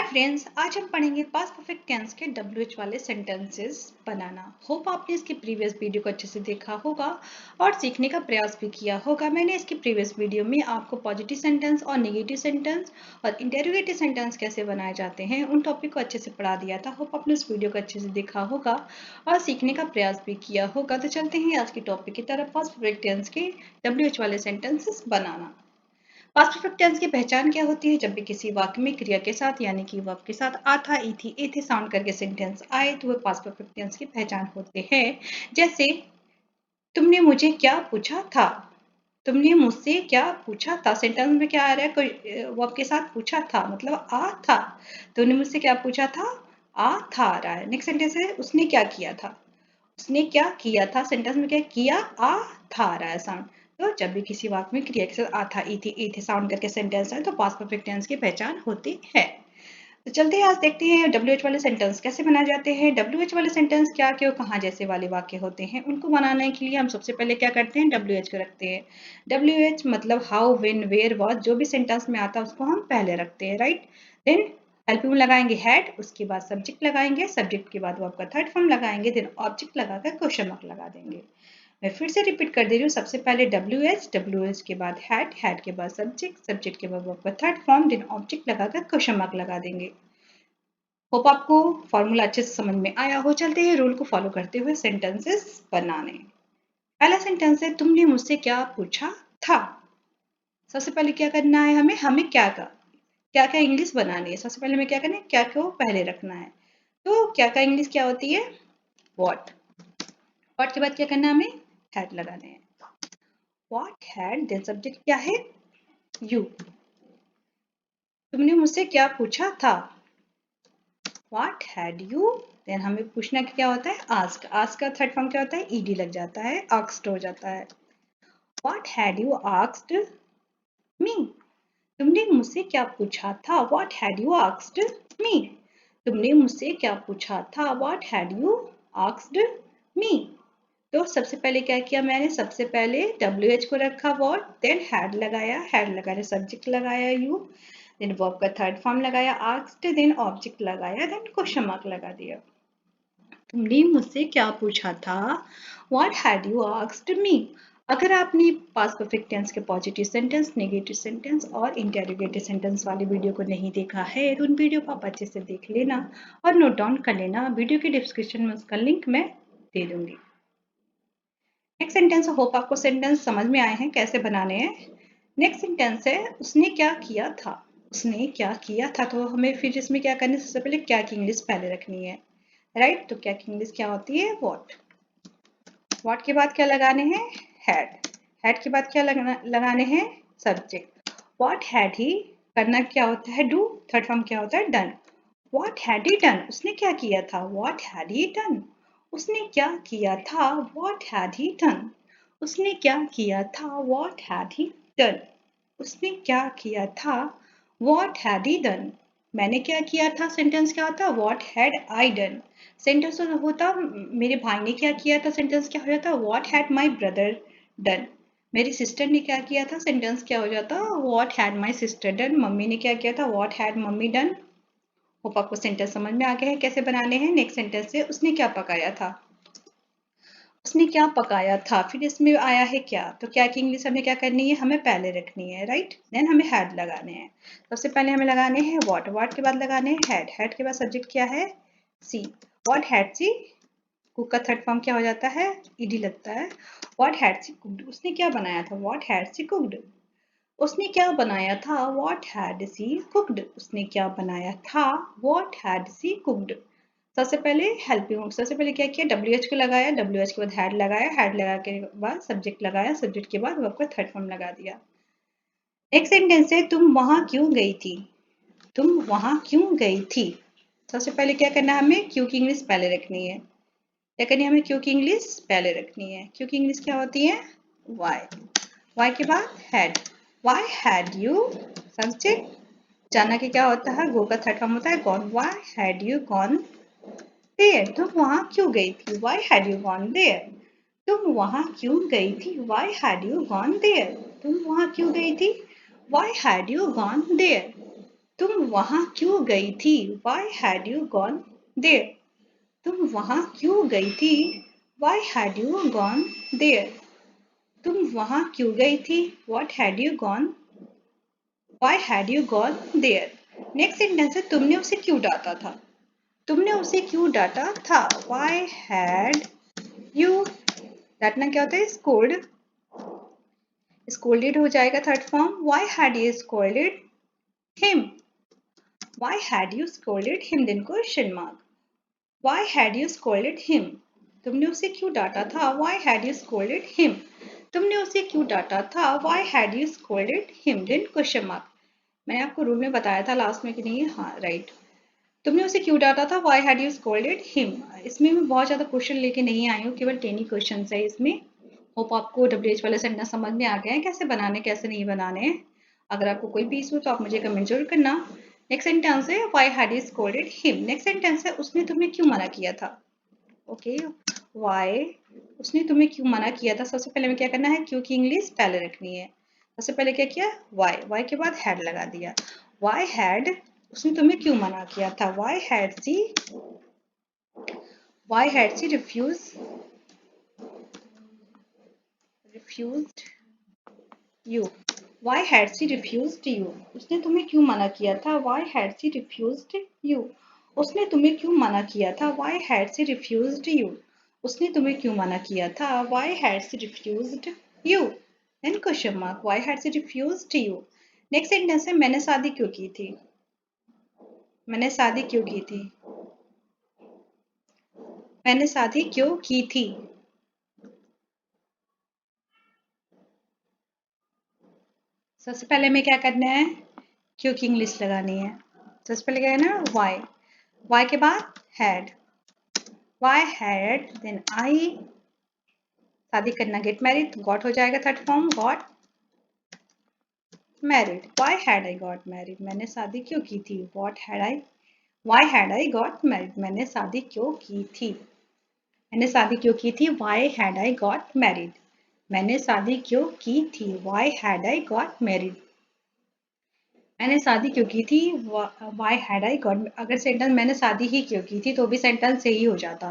Friends, आज हम पढ़ेंगे पास्ट परफेक्ट टेंस के WH वाले सेंटेंसेस बनाना। होप आपने इसकी प्रीवियस वीडियो को अच्छे से देखा होगा और सीखने का प्रयास भी किया होगा। मैंने इसकी प्रीवियस वीडियो में आपको पॉजिटिव सेंटेंस और नेगेटिव सेंटेंस और इंटेरोगेटिव सेंटेंस कैसे बनाए जाते हैं उन टॉपिक को अच्छे से पढ़ा दिया था। होप आपने इस वीडियो को अच्छे से देखा होगा और सीखने का प्रयास भी किया होगा। तो चलते हैं आज की टॉपिक की तरफ, पास्ट परफेक्ट टेंस के WH वाले सेंटेंसेस बनाना। पास्ट परफेक्ट टेंस की पहचान क्या होती है? जब भी किसी वाक्य में क्रिया के साथ यानी कि वर्ब के साथ आ था, ई थी, ए थे साउंड करके सेंटेंस आए तो वह पास्ट परफेक्ट टेंस की पहचान होते हैं। जैसे तुमने मुझे क्या पूछा था, तुमने मुझसे क्या पूछा था। सेंटेंस में क्या आ रहा है? कोई वर्ब के साथ पूछा था मतलब आ था। तुमने मुझसे क्या पूछा था, आ था आ रहा है। नेक्स्ट सेंटेंस है उसने क्या किया था, उसने क्या किया था। सेंटेंस में क्या किया, आ था आ रहा है साउंड। तो जब भी किसी वाक्य में क्रिया के साथ आ था, ई थी, ए थे साउंड करके सेंटेंस है तो पास्ट परफेक्ट टेंस की पहचान होती है। तो चलते हैं आज देखते हैं WH वाले सेंटेंस कैसे बनाए जाते हैं। WH वाले सेंटेंस क्या क्यों कहाँ जैसे वाले वाक्य होते हैं, उनको बनाने के लिए हम सबसे पहले क्या करते हैं, WH को रखते हैं। WH मतलब हाउ, व्हेन, वेयर, व्हाट, जो भी सेंटेंस में आता है उसको हम पहले रखते हैं, राइट। देन हेल्पिंग में लगाएंगे हैड, उसके बाद सब्जेक्ट लगाएंगे, सब्जेक्ट के बाद वर्ब का थर्ड फॉर्म लगाएंगे, देन ऑब्जेक्ट लगाकर क्वेश्चन मार्क लगा देंगे। मैं फिर से रिपीट कर दे रही हूँ, सबसे पहले WH के बाद हैड के बाद सब्जेक्ट के बाद वर्ब का थर्ड फॉर्म, देन ऑब्जेक्ट लगाकर क्वेश्चन मार्क लगा देंगे। होप आपको फॉर्मूला अच्छे से समझ में आया हो। चलते हैं रूल को फॉलो करते हुए सेंटेंसेस बनाने। पहला सेंटेंस है तुमने मुझसे क्या पूछा था। सबसे पहले क्या करना है, हमें क्या क्या इंग्लिश बनानी है। सबसे पहले हमें क्या करना है, क्या को पहले रखना है। तो क्या का इंग्लिश क्या होती है, व्हाट। व्हाट के बाद क्या करना है, हमें हैड लगाने हैं। व्हाट हैड, देन सब्जेक्ट क्या है, यू। तुमने मुझसे क्या पूछा था, व्हाट हैड यू। देन हमें पूछना क्या होता है, आस्क। आस्क का थर्ड फॉर्म क्या होता है, ईडी लग जाता है, आस्क्ड हो जाता है। What had you asked me. तुमने मुझसे क्या पूछा था, what had you asked me. तुमने मुझसे क्या पूछा था, what had you asked me. तो सबसे पहले क्या किया मैंने, सबसे पहले WH को रखा व्हाट, देन हैड लगाया, हैड लगाने सब्जेक्ट लगाया यू, देन वर्ब का थर्ड फॉर्म लगाया आस्क्ड, देन ऑब्जेक्ट लगाया, देन क्वेश्चन मार्क लगा दिया। तुमने मुझसे क्या पूछा था, what had you asked me. अगर आपने पास्ट परफेक्ट टेंस के पॉजिटिव सेंटेंस, नेगेटिव सेंटेंस और इंटेरोगेटिव सेंटेंस वाली वीडियो को नहीं देखा है तो उन वीडियो को आप अच्छे से देख लेना और नोट डाउन कर लेना। वीडियो के डिस्क्रिप्शन में उसका लिंक मैं दे दूंगी। नेक्स्ट सेंटेंस, होप आपको सेंटेंस समझ में आए हैं कैसे बनाने हैं। नेक्स्ट सेंटेंस है उसने क्या किया था। उसने क्या किया था, तो हमें फिर इसमें क्या करना है, सबसे पहले क्या की इंग्लिश पहले रखनी है, राइट। तो क्या की इंग्लिश क्या होती है, व्हाट। व्हाट के बाद क्या लगाने हैं, हैड। हैड के बाद क्या लगाने हैं, सब्जेक्ट। व्हाट हैड ही, करना क्या होता है, डू। थर्ड फॉर्म क्या होता है, done. What had he done, उसने क्या किया था, व्हाट हैड ही डन। उसने क्या किया था, व्हाट हैड ही डन। उसने क्या किया था, व्हाट हैड ही डन। उसने क्या किया था, व्हाट हैड ही डन। मैंने क्या किया था, सेंटेंस क्या होता, what had I done. Sentence होता मेरे भाई ने क्या किया था, सेंटेंस क्या हो जाता, what had my brother done. मेरी सिस्टर ने क्या किया था, सेंटेंस क्या हो जाता, what had my sister done. Mummy ने क्या किया था, what had mummy done. Hope आपको सेंटेंस समझ में आ गया है कैसे बनाने हैं। नेक्स्ट सेंटेंस से उसने क्या पकाया था। उसने क्या पकाया था, फिर इसमें आया है क्या, तो क्या की इंग्लिश हमें क्या करनी है, हमें पहले रखनी है, राइट। देन हमें हैड लगाने हैं। सबसे पहले हमें लगाने हैं व्हाट, व्हाट के बाद लगाने हैं हैड, हैड के बाद सब्जेक्ट क्या है, सी। व्हाट हैड सी, कुक का थर्ड फॉर्म क्या हो जाता है, ईडी लगता है। व्हाट हैड सी कुक्ड, उसने क्या बनाया था, व्हाट हैड सी कुक्ड। उसने क्या बनाया था, व्हाट हैड सी कुक्ड। उसने क्या बनाया था, व्हाट हैड सी कुक्ड। सबसे पहले हेल्पिंग, सबसे पहले क्या किया, WH को लगाया, WH के बाद हैड लगाया, हैड लगा के बाद सब्जेक्ट लगाया, सब्जेक्ट के बाद वर्ब का थर्ड फॉर्म लगा दिया। नेक्स्ट सेंटेंस है तुम वहां क्यों गई थी। तुम वहां क्यों गई थी। सबसे पहले क्या करना है, हमें क्यों की इंग्लिश पहले रखनी है। क्या करनी है, हमें क्यों की इंग्लिश पहले रखनी है। क्यों की इंग्लिश क्या होती है, वाई। वाई के बाद had, why had you, subject. जाना के क्या होता है, गो का थर्ड फॉर्म होता है gone. Why had you gone there, तुम वहां क्यों गई थी, why had you gone there. तुम वहां क्यों गई थी, why had you gone there. तुम वहां क्यों गई थी, why had you gone there. तुम वहां क्यों गई थी? Why had you gone there? तुम वहां क्यों गई थी? Why had you gone there? तुम वहां क्यों गई थी? What had you gone? Why had you gone there? Next sentence है तुमने उसे क्यों डांटा था? तुमने उसे क्यों डांटा था? Why had you? डांटना क्या होता है? स्कोल्ड। स्कोल्डेड हो जाएगा third form. Why had you scolded him? Why had you scolded him? Then question mark. Why had you scolded him? तुमने उसे क्यों डांटा था? Why had you scolded him? तुमने उसे क्यों डांटा था? Why had you scolded him? Then question mark. मैंने आपको रूल में बताया था लास्ट में कि नहीं? हाँ राइट। तुमने उसे क्यों डांटा था? Why had you scolded him? इसमें मैं बहुत ज्यादा क्वेश्चन लेके नहीं आई हूँ, केवल 10 ही क्वेश्चन है इसमें। होप आपको WH वाले सेंटेंस समझ में आ गए हैं, कैसे बनाने कैसे नहीं बनाने। अगर आपको कोई भी इशू तो आप मुझे कमेंट जरूर करना। नेक्स्ट सेंटेंस है Why had you scolded him? Next sentence है उसने तुम्हें क्यों मना किया था? ओके वाई, उसने तुम्हें क्यों मना किया था? सबसे पहले में क्या करना है? क्यों की इंग्लिश पहले रखनी है। सबसे पहले क्या किया? वाई, वाई के बाद हैड लगा दिया। वाई हैड, उसने तुम्हें क्यों मना किया था? Why had she refused you? Why had she refused you? उसने तुम्हें क्यों मना किया था? Why had she refused you? उसने तुम्हें क्यों मना किया था? Why had she refused you? उसने तुम्हें क्यों मना किया था? Why had she refused you? Then question mark. Why had she refused you? Next sentence है मैंने शादी क्यों की थी? मैंने शादी क्यों की थी? मैंने शादी क्यों की थी? सबसे पहले में क्या करना है? क्यों की इंग्लिश लगानी है। सबसे पहले क्या है ना? वाई, वाई के बाद had, why had, then I, शादी करना गेट मैरिड, गॉट हो जाएगा third form, got married. Why had I got married? मैंने शादी क्यों की थी? What had I, why had I got married? मैंने शादी क्यों की थी? मैंने शादी क्यों की थी? Why had I got married? मैंने शादी क्यों की थी? Why had I got married? मैंने शादी क्यों की थी? वाई हैड आई गॉट, अगर सेंटेंस मैंने शादी ही क्यों की थी तो भी सेंटेंस सही हो जाता।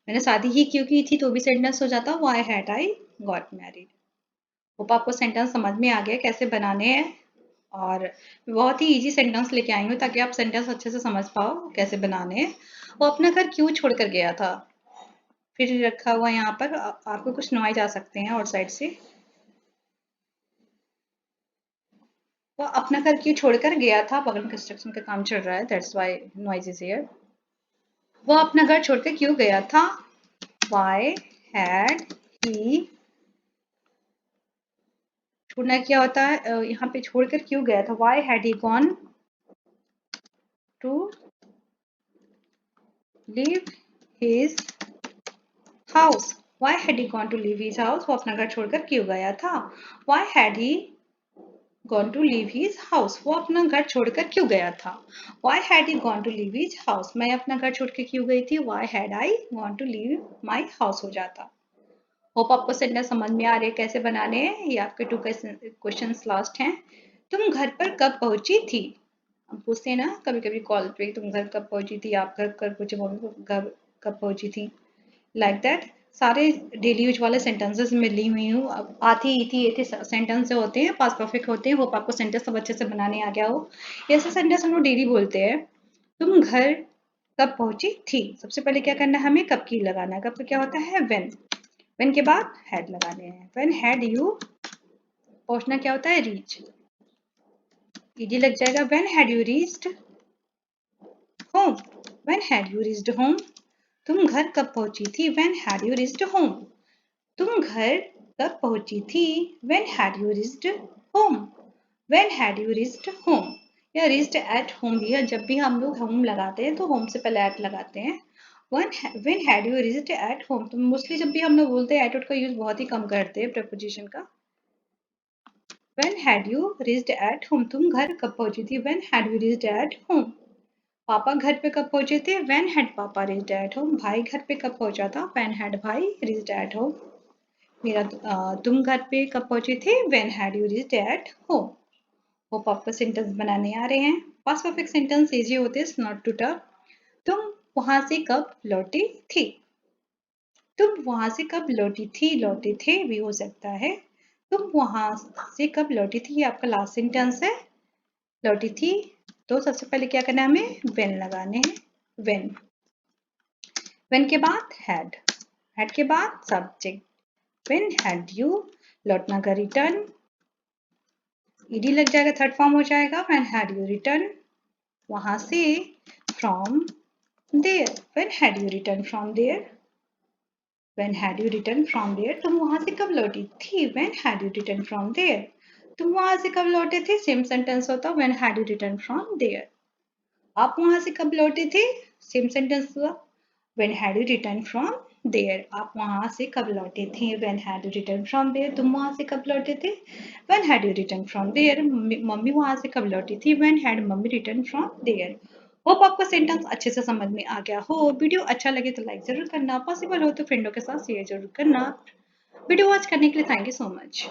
मैंने शादी ही क्यों की थी तो भी सेंटेंस हो जाता why had I got married. Hope आपको सेंटेंस समझ में आ गया कैसे बनाने हैं। और बहुत ही इजी सेंटेंस लेके आई हूँ ताकि आप सेंटेंस अच्छे से समझ पाओ कैसे बनाने हैं। वो अपना घर क्यों छोड़कर गया था? फिर रखा हुआ यहाँ पर आपको कुछ नॉइज आ सकते हैं आउटसाइड से। वो अपना घर क्यों छोड़कर गया था? बगल में कंस्ट्रक्शन का काम चल रहा है, that's why noise is here. वो अपना घर छोड़कर क्यों गया था? Why had he, छोड़ना क्या होता है? यहाँ पे छोड़कर क्यों गया था? Why had he gone to leave his house? Why had he gone to leave his house? वो अपना घर छोड़कर क्यों गया था? Why had he gone to leave his house? वो अपना घर छोड़कर क्यों गया था? Why had he gone to leave his house? मैं अपना घर छोड़ के क्यों गई थी? Why had I gone to leave my house हो जाता। होप आपको सेंटेंस समझ में आ रहे हैं कैसे बनाने हैं। ये आपके 2 क्वेश्चन लास्ट हैं। तुम घर पर कब पहुंची थी? हम पूछते हैं ना कभी कभी कॉल पे, तुम घर कब पहुंची थी? आप घर कब पहुंचे? मम्मी घर कब पहुंची थी? लाइक दैट सारे डेली यूज वाले सेंटेंसेस में ली हुई हूँ। अब आती ही थी, ये थे सेंटेंस जो होते हैं पास परफेक्ट होते हैं। होप आपको सेंटेंस सब अच्छे से बनाने आ गया हो। ऐसे सेंटेंस हम लोग डेली बोलते हैं। तुम घर कब पहुंची थी? सबसे पहले क्या करना है? हमें कब की लगाना है। कब का क्या होता है? व्हेन। व्हेन के बाद हैड लगाने हैं। व्हेन हैड यू, पहुंचना क्या होता है? रीच, ईडी लग जाएगा। When had you reached home? When had you reached home? तुम घर कब पहुंची थी? When had you reached home? तुम घर कब पहुंची थी? When had you reached home? When had you reached home? या रीच्ड एट होम भी है। जब भी हम लोग होम लगाते हैं तो होम से पहले एट लगाते हैं। When had you reached at home, तो मोस्टली जब भी हम लोग बोलते हैं एट का यूज बहुत ही कम करते हैं प्रीपोजिशन का। When had you reached at home? तुम घर कब पहुंची थी? When had you reached at home? पापा घर पे कब पहुंचे थे? When had पापा reached at home? भाई घर पे कब पहुंचा था? When had भाई reached at home? तुम घर पे कब पहुंचे थे? When had you reached at home? Hope आपको सेंटेंस बनाने आ रहे हैं। पास्ट परफेक्ट सेंटेंस इजी होते हैं, नॉट टू टफ। तुम वहां से कब लौटी थी? तुम वहां से कब लौटी थी, लौटे थे भी हो सकता है। तुम वहां से कब लौटी थी, ये आपका लास्ट सेंटेंस है। लौटी थी, तो सबसे पहले क्या करना है, हमें वेन लगाने हैं। वेन, वेन के बाद हैड, हैड के बाद सब्जेक्ट। वेन हैड यू लौटना का रिटर्न, ईडी लग जाएगा, थर्ड फॉर्म हो जाएगा। व्हेन हैड यू रिटर्न, वहां से। From there, when had you return from there, when had you return from there. तुम वहां से कब लौटी थी, when had you return from there. तुम वहां से कब लौटे थे, सेम सेंटेंस होता, when had you return from there. आप वहां से कब लौटे थे, सेम सेंटेंस हुआ, when had you return from there. आप वहां से कब लौटे थे, when had you return from there. तुम वहां से कब लौटे थे, when had you return from there. Mummy वहां से कब लौटी थी, when had mummy return from there. Hope आपको सेंटेंस अच्छे से समझ में आ गया हो। वीडियो अच्छा लगे तो लाइक जरूर करना, पॉसिबल हो तो फ्रेंडों के साथ शेयर जरूर करना। वीडियो वॉच करने के लिए थैंक यू सो मच।